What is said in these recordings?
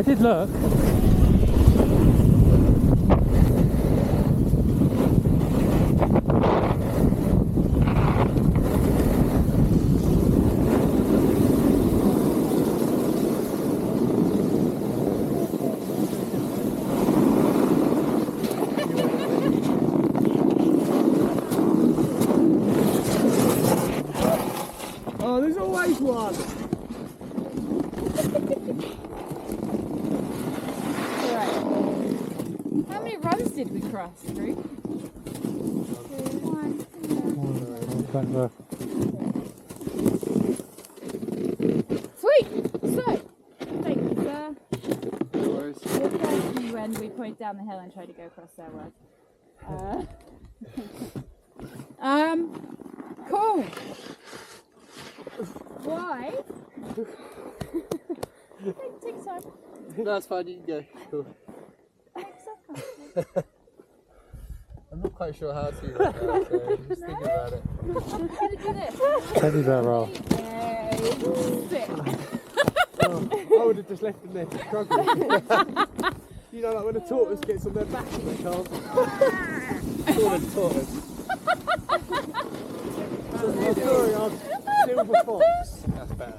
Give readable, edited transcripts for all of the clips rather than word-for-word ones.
I did look. Oh, there's always one. How many runs did we cross, Drew? 2, 1. Back there. Sweet! So, thank you, sir. We'll thank you when we point down the hill and try to go across there was. Cool. Why? Take time. No, it's fine, you can go. Cool. I'm not quite sure how to do that, so I'm just thinking about it. I'm gonna do this. Teddy bear roll. Sit. I would have just left them there to struggle. You know, like when a tortoise gets on their back and they can't. Tortoise. Sorry, I'm silver fox. That's better.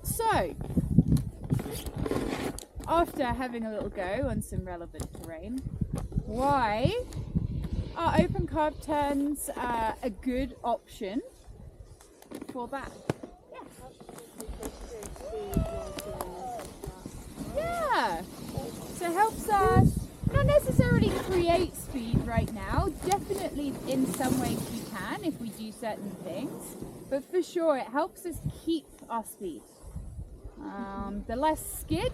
So after having a little go on some relevant terrain, why are open carb turns a good option for that? Yeah. So it helps us not necessarily create speed right now. Definitely in some ways we can if we do certain things. But for sure it helps us keep our speed. The less skid,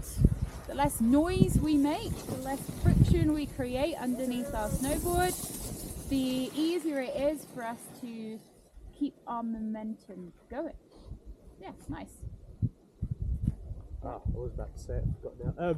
the less noise we make, the less friction we create underneath our snowboard, the easier it is for us to keep our momentum going. Yeah, nice. I was about to say it, I forgot now.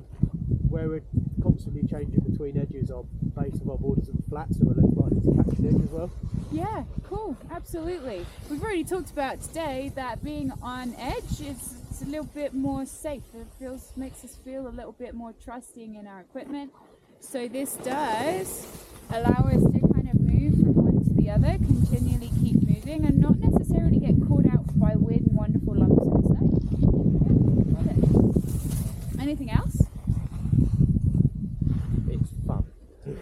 Where we're constantly changing between edges, our base of our board isn't flat, so we're less likely to catch an edge as well. Yeah, cool, absolutely. We've already talked about today that being on edge is a little bit more safe. It makes us feel a little bit more trusting in our equipment. So this does allow us to kind of move from one to the other, continually keep moving, and not necessarily get caught out by weird and wonderful lumps in the snow. Yeah, love it. Anything else? It's fun.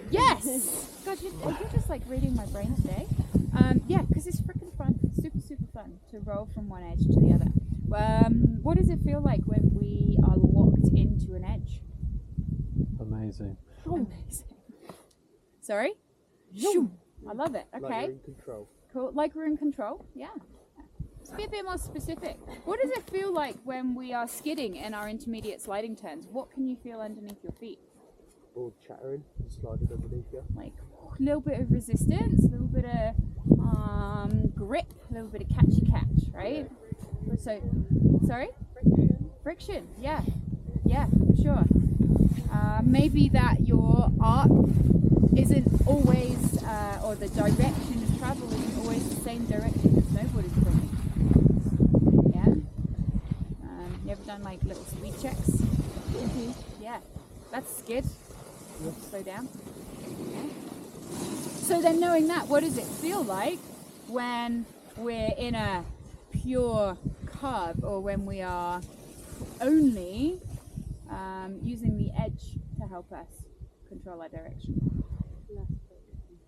Yes! God, you're just like reading my brain today. Yeah, because it's freaking fun. Super, super fun to roll from one edge to the other. What does it feel like when we are locked into an edge? Amazing. Amazing. Sorry? Shoo. I love it. Okay. Like you're in control. Cool. Like we're in control. Yeah. Let's be a bit more specific. What does it feel like when we are skidding in our intermediate sliding turns? What can you feel underneath your feet? Board chattering, sliding underneath you. Like a little bit of resistance, a little bit of grip, a little bit of catchy catch, right? So, sorry? Friction. Yeah. Yeah, for sure. Maybe that your arc isn't always, or the direction of travel isn't always the same direction the snowboard is pulling. Yeah? You ever done like little speed checks? Mm-hmm. Yeah. That's skid. Slow down. Yeah. So then knowing that, what does it feel like when we're in a pure curve, or when we are only using the edge to help us control our direction?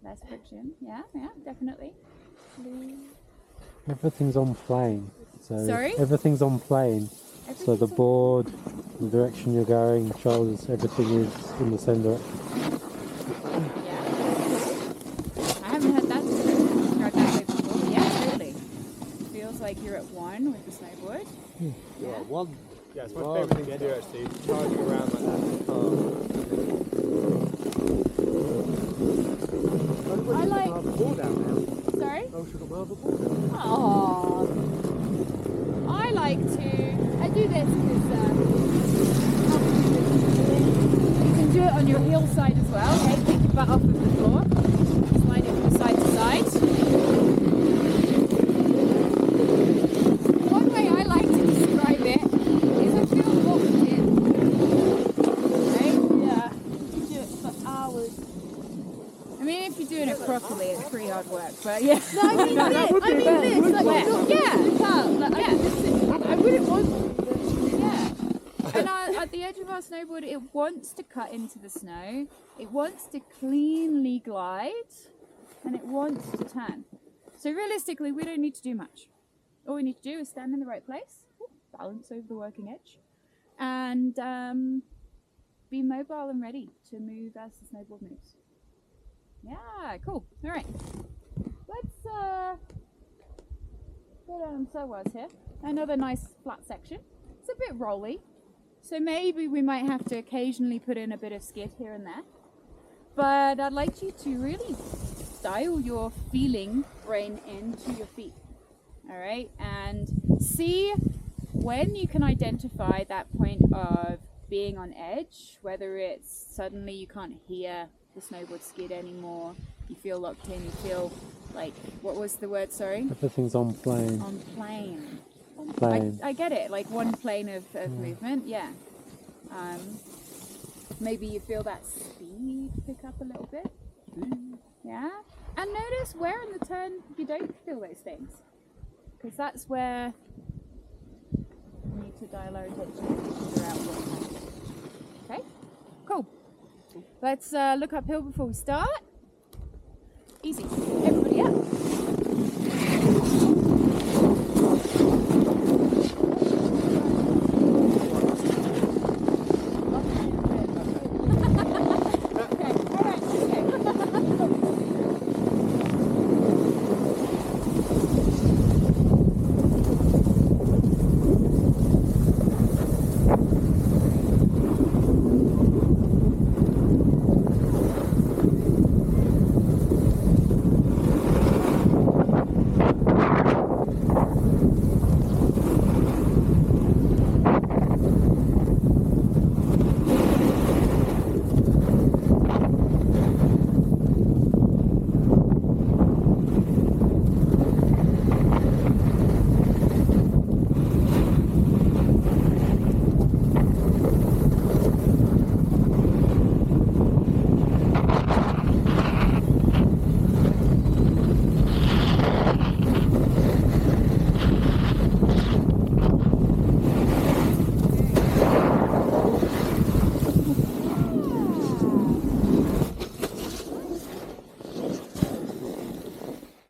Less friction. Yeah, definitely. Everything's on plane. So Sorry? everything's on plane. So the board, the direction you're going, the shoulders, everything is in the same direction. Yeah. I haven't heard that described that way before, but yeah, totally. Feels like you're at one with the snowboard. You're at one. Yeah, it's my Well, favourite thing to do actually, charging around like that in the car. I like... I have a board out now. Sorry? Oh, should I have a board out? Aww. I like to... I do this because you can do it on your heel side as well. Okay, pick your butt off of the floor. Slide it from side to side. One way I like to describe it is I feel locked in if you're doing it properly, it's pretty hard work. But yeah. No, I mean this. Like, Wet. not Yeah. out. Like, I wouldn't want. Yeah. And at the edge of our snowboard, it wants to cut into the snow. It wants to cleanly glide, and it wants to turn. So realistically, we don't need to do much. All we need to do is stand in the right place, balance over the working edge, and be mobile and ready to move as the snowboard moves. Yeah, cool. All right. Let's go down Sowars here. Another nice flat section. It's a bit rolly, so maybe we might have to occasionally put in a bit of skid here and there. But I'd like you to really dial your feeling brain into your feet. All right, and see when you can identify that point of being on edge, whether it's suddenly you can't hear the snowboard skid anymore, you feel locked in, you feel like, what was the word, sorry? Everything's on plane. On plane. Plane. I get it, like one plane of movement, yeah. Maybe you feel that speed pick up a little bit. Yeah. And notice where in the turn you don't feel those things. Because that's where we need to dial our attention to figure out what's happening. Okay? Cool. Let's look uphill before we start. Easy. Everybody up.